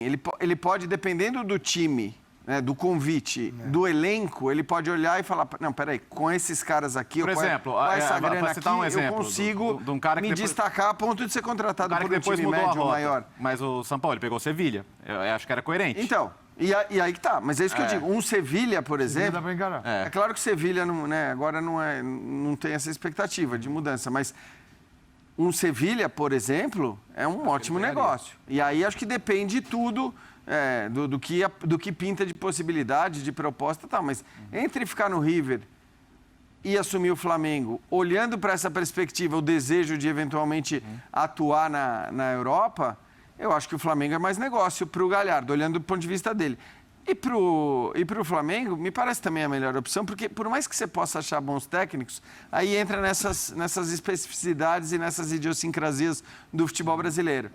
Ele pode, dependendo do time, né, do convite, do elenco, ele pode olhar e falar, não, peraí, com esses caras aqui, por exemplo, com essa grana aqui, exemplo, eu consigo de um cara que me destacar a ponto de ser contratado por um depois time mudou médio a rota, maior. Mas o São Paulo, ele pegou o Sevilha. Eu acho que era coerente. Então, e aí que tá. Mas é isso que eu digo. Um Sevilha, por exemplo... Dá pra encarar. É claro que o Sevilha não, né, agora não tem essa expectativa de mudança, mas um Sevilha, por exemplo, é um ótimo negócio. E aí acho que depende tudo do que pinta de possibilidade, de proposta e tal. Mas entre ficar no River e assumir o Flamengo, olhando para essa perspectiva, o desejo de eventualmente atuar na Europa, eu acho que o Flamengo é mais negócio para o Galhardo, olhando do ponto de vista dele. E pro Flamengo, me parece também a melhor opção, porque por mais que você possa achar bons técnicos, aí entra nessas especificidades e nessas idiosincrasias do futebol brasileiro.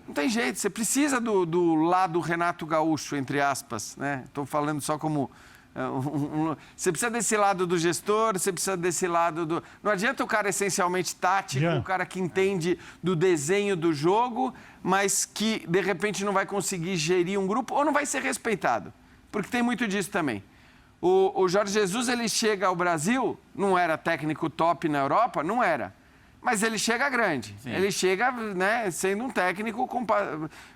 Não tem jeito, você precisa do lado Renato Gaúcho, entre aspas, né? Estou falando só como... Você precisa desse lado do gestor, você precisa desse lado do... Não adianta o cara essencialmente tático, o cara que entende do desenho do jogo, mas que, de repente, não vai conseguir gerir um grupo ou não vai ser respeitado. Porque tem muito disso também. O Jorge Jesus, ele chega ao Brasil, não era técnico top na Europa? Não era. Mas ele chega grande. Sim. Ele chega, né, sendo um técnico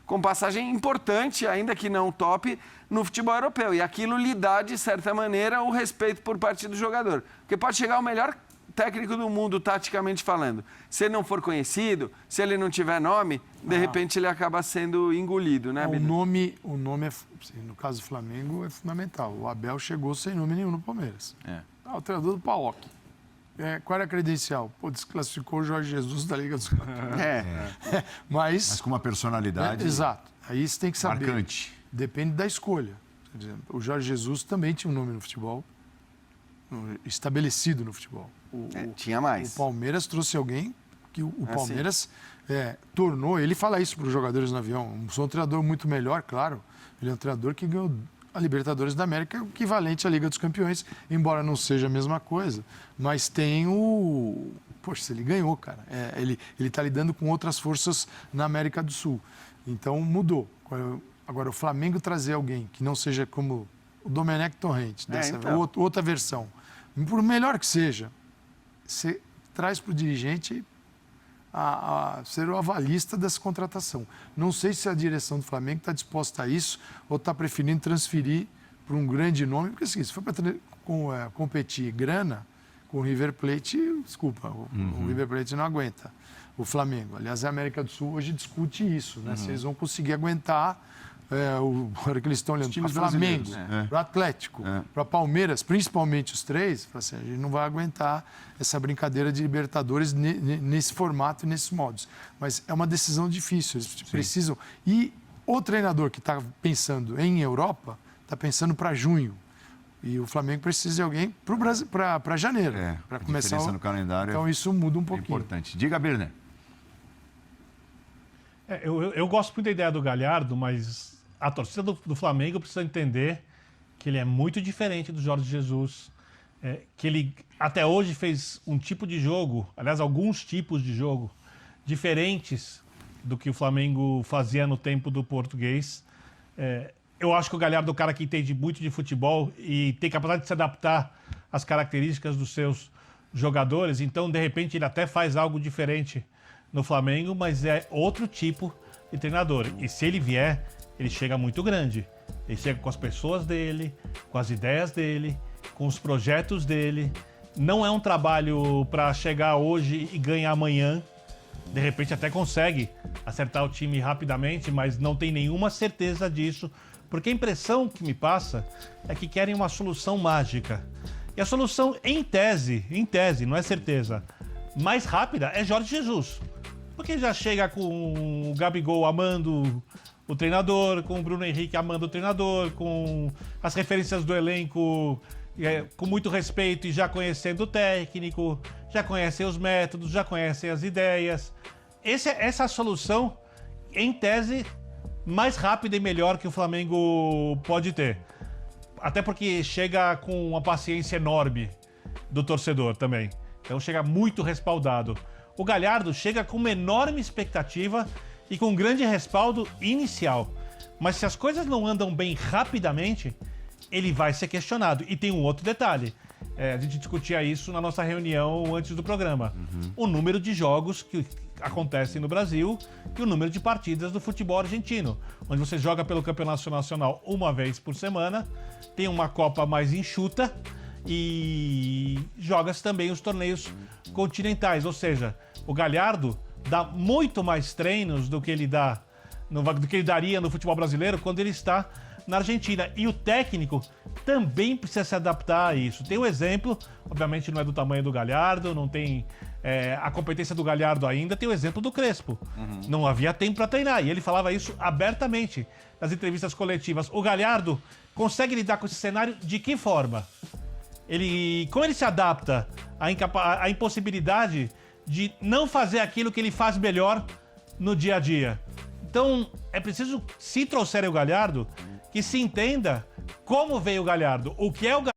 com passagem importante, ainda que não top, no futebol europeu. E aquilo lhe dá, de certa maneira, o respeito por parte do jogador. Porque pode chegar o melhor técnico do mundo, taticamente falando. Se ele não for conhecido, se ele não tiver nome, de repente ele acaba sendo engolido, né? O nome no caso do Flamengo, é fundamental. O Abel chegou sem nome nenhum no Palmeiras. O treinador do PAOK. Qual era a credencial? Desclassificou o Jorge Jesus da Liga dos Campeões. Mas com uma personalidade... exato. Aí você tem que saber. Marcante. Depende da escolha. Por exemplo, o Jorge Jesus também tinha um nome no futebol, estabelecido no futebol. Tinha mais. O Palmeiras trouxe alguém que o Palmeiras tornou... Ele fala isso para os jogadores no avião. Sou um treinador muito melhor, claro. Ele é um treinador que ganhou a Libertadores da América, equivalente à Liga dos Campeões, embora não seja a mesma coisa, mas tem o... Poxa, ele ganhou, cara. Ele está lidando com outras forças na América do Sul. Então, mudou. Agora, o Flamengo trazer alguém que não seja como o Domenech Torrente, outra versão, por melhor que seja, você traz para o dirigente a ser o avalista dessa contratação. Não sei se a direção do Flamengo está disposta a isso ou está preferindo transferir para um grande nome, porque assim, se for para competir grana com o River Plate, desculpa, o River Plate não aguenta o Flamengo. Aliás, a América do Sul hoje discute isso, né? Se eles vão conseguir aguentar hora que eles estão olhando para o Flamengo, para o Atlético, para Palmeiras, principalmente os três, assim, a gente não vai aguentar essa brincadeira de Libertadores nesse formato e nesses modos. Mas é uma decisão difícil, eles precisam. E o treinador que está pensando em Europa, está pensando para junho. E o Flamengo precisa de alguém para janeiro, para começar no calendário. Então isso muda um pouquinho. Importante. Diga, Birner. Eu gosto muito da ideia do Galhardo, mas a torcida do Flamengo precisa entender que ele é muito diferente do Jorge Jesus, que ele até hoje fez um tipo de jogo, aliás, alguns tipos de jogo diferentes do que o Flamengo fazia no tempo do português. Eu acho que o Galhardo é um cara que entende muito de futebol e tem capacidade de se adaptar às características dos seus jogadores, então, de repente, ele até faz algo diferente no Flamengo, mas é outro tipo de treinador. E se ele vier, ele chega muito grande. Ele chega com as pessoas dele, com as ideias dele, com os projetos dele. Não é um trabalho para chegar hoje e ganhar amanhã. De repente até consegue acertar o time rapidamente, mas não tem nenhuma certeza disso, porque a impressão que me passa é que querem uma solução mágica. E a solução, em tese, não é certeza, mais rápida é Jorge Jesus. Porque já chega com o Gabigol amando o treinador, com o Bruno Henrique amando o treinador, com as referências do elenco com muito respeito e já conhecendo o técnico, já conhecem os métodos, já conhecem as ideias. Essa é a solução, em tese, mais rápida e melhor que o Flamengo pode ter. Até porque chega com uma paciência enorme do torcedor também. Então chega muito respaldado. O Galhardo chega com uma enorme expectativa e com um grande respaldo inicial. Mas se as coisas não andam bem rapidamente, ele vai ser questionado. E tem um outro detalhe. A gente discutia isso na nossa reunião antes do programa. O número de jogos que acontecem no Brasil e o número de partidas do futebol argentino, onde você joga pelo Campeonato Nacional uma vez por semana, tem uma Copa mais enxuta e joga-se também os torneios continentais. Ou seja, o Galhardo dá muito mais treinos do que ele daria no futebol brasileiro quando ele está na Argentina. E o técnico também precisa se adaptar a isso. Tem um exemplo, obviamente não é do tamanho do Galhardo, não tem a competência do Galhardo ainda, tem o exemplo do Crespo. Não havia tempo para treinar, e ele falava isso abertamente nas entrevistas coletivas. O Galhardo consegue lidar com esse cenário de que forma? Como ele se adapta à impossibilidade de não fazer aquilo que ele faz melhor no dia a dia? Então, é preciso, se trouxerem o Galhardo, que se entenda como veio o Galhardo, o que é o Galhardo.